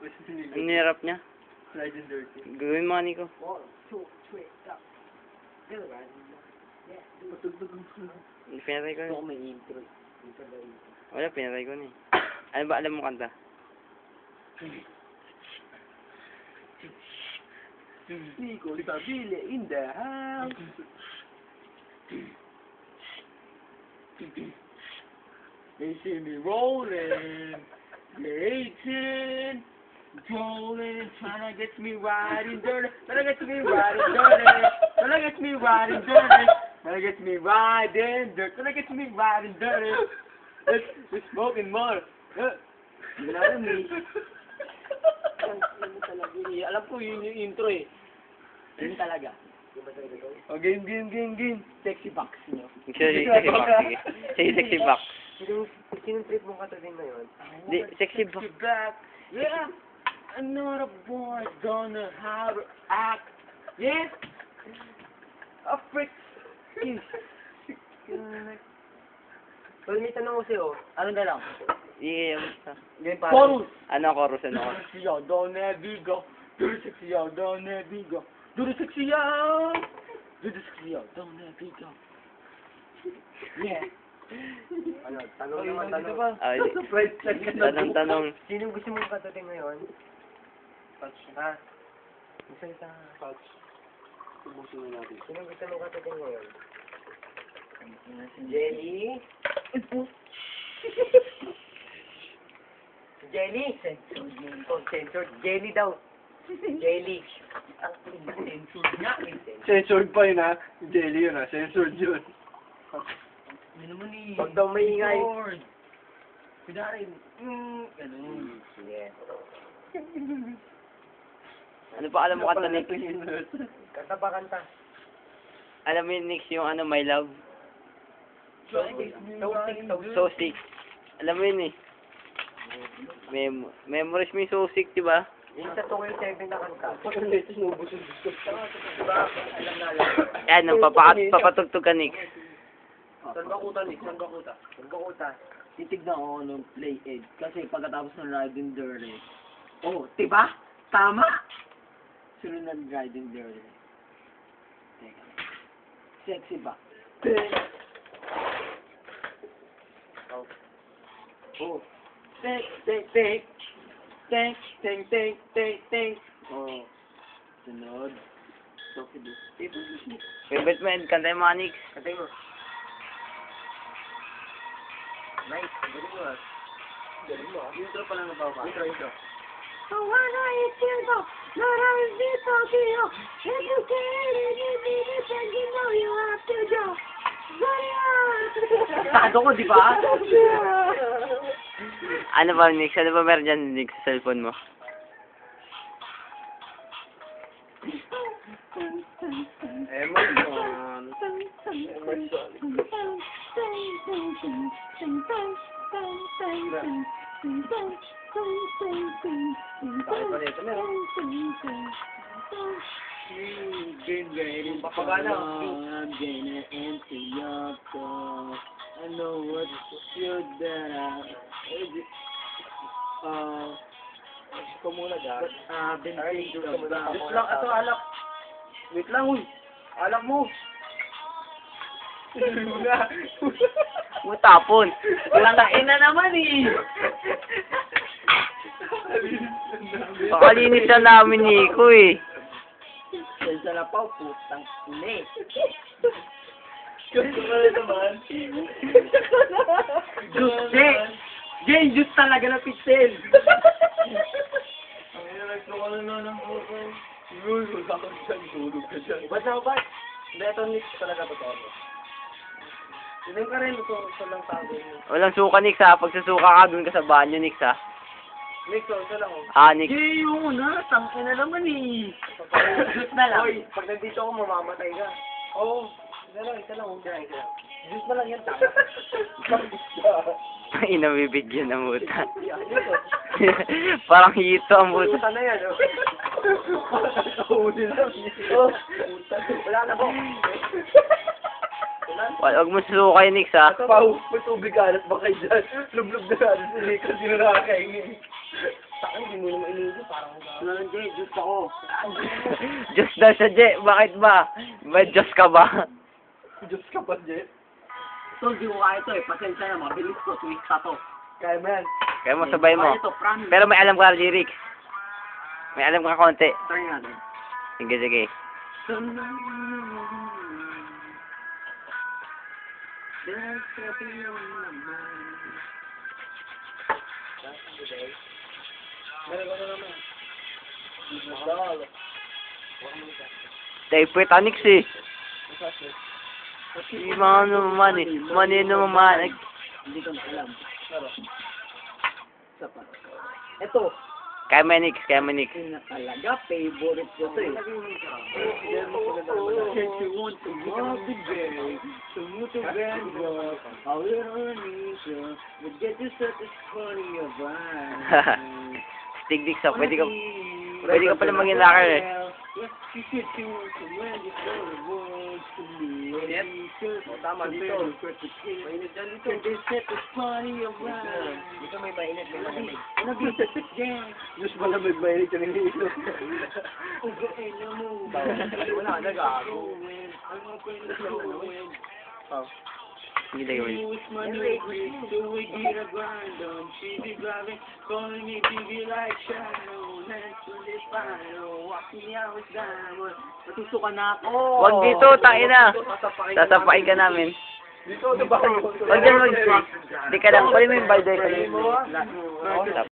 Ang nirap niya. Slide and dirty. Gawin mo, Nico. Pinatay ko na. may intro. Wala, pinatay ko na eh. Ano ba alam mo kanta? Nico Sabile in the house. They see me rolling, hating, rolling, trying to get me riding dirty, trying to get me riding dirty, trying to get me riding dirty, trying to get me riding dirty, trying to get me riding dirty. It's smoking more. Alam ko yun yung intro eh. Yun talaga. O, game. Sexy box nyo. Sexy box, sige. Sige, sexy box. Sinong trip mong katating ngayon? Di, sexy box. Back. Yeah. Another boy gonna have to act. Yeah. A freak. Well, may tanong ko sa'yo. Ano na lang? Yeah, Chorus. Ano chorus? Ano? Sexy yaw, don't ever go. Do the sexy yaw, don't ever go. Do the sexy yaw. Do the sexy yaw, don't ever go. Yeah. Ano, tanong naman, tanong. Ay, Surprise lang ka na. tanong. Sinong gusto mong katating ngayon? Touch. Ha? Gusto nita. Touch. Tubusin mo natin. Sinong gusto mong katating ngayon? Si Jelly. Jelly. Censored. Jelly daw. Jelly. Censored nga. Censored pa yun ha. Jelly yun ha. Censored yun. Ano naman eh. Huwag daw maingay. Kudarin. Ganun. Yeah. Ano pa alam mo kanta, Nick? Kanta pa kanta. Alam mo yun, Nick, yung ano, My Love? So sick. Alam mo yun eh. Memories mo yung so sick, diba? Yung sa 2K7 na kanta. Yan, papatugtog ka, Nick. Saan ba kuta, Nick? Saan ba kuta? Titignan ko ng play aid. Kasi pagkatapos ng riding dirty. Oh, diba? Tama! Sunod ng riding dirty. Teka. Sexy ba? Oh. Think. Oh. Sunod. Favorite mo yun, kanta yung mga Nick. Katay mo. Nice. Galing mo ah. Intro pa lang nabawa. Intro. So when I feel the that I was talking you, educated, you need it, and you know you have to go. Tado ko, di ba? Ano ba, Nick? Ano ba meron dyan, Nick, sa cellphone mo? Emerson. Papagana. I'm gonna empty your cup. I know what you that kumula dyan. Binti ka ba? Wait lang, ito alak. Wait lang, uy. Alak mo. Matapon. Langain na naman eh. Pakalinis na namin, Nico eh. Sa lapaw, putang ine. Gusto ko na naman. Gusto. Jay, just talaga na pixel. Ang ina, ko na ng puto. Uy, wala ka dyan. Tulog ka dyan. Ba't na ba? Hindi, ito Nick talaga ba ito? Sining ka rin. Ito lang tago. Walang suka, Nick, ha? Pag susuka ka, dun ka sa banyo, Nick, ha? Nick, ito lang. Ah, Nick. Jay, yung una. Tangkin na naman eh. Just na lang. Hoy, pag nandito ako, mamamatay ka. Oo. Isa lang. Just na lang yan. Inabibigyan ng muta. Parang hito ang muta. Puta na yan, oh. Nakahuli lang. Oh, wala na po. Huwag mo susukay, Nick, ha? Pau, may tubig alat ba kayo dyan? Lublog na natin si Nick kasi nakakaingin. Taka, hindi mo naman inuwi. Parang Sunod Jay, Diyos ako. Diyos daw siya, Je. Bakit ba? May Diyos ka ba? Diyos ka ba, Jet? So, di ko kaya ito eh. Pasensya na, mabilis ko. Twista to. Kaya mo yan. Kaya mo sabay mo. Kaya ito, promise. Pero may alam ka lyrics. May alam ka konti. Try natin. Sige, sige. Tayo Titanic eh. Yung mga ano naman eh. Manino naman. Hindi ko na alam. Isa pa. Ito. Kaya Manix. Yun na talaga. Favorite ko ito eh. Said you want to walk the day. So you to bend up. A little unusual. But get you such a funny of Stig Dix, pwede ka pala maging locker eh. You said you want to wear this world to me. Tama dito. Mainit dyan dito. They said it's funny of Dito may mainit, may malamig. Diyos Diyos malamig, mainit yung hihilo. Wala, nag-aago. Oh. Hindi tayo yun. Matusukan na ako. Wag dito, tayo na. Sasapain ka namin. Dito, diba? Wag dyan, wag. Hindi ka lang. Pwede mo yung balde.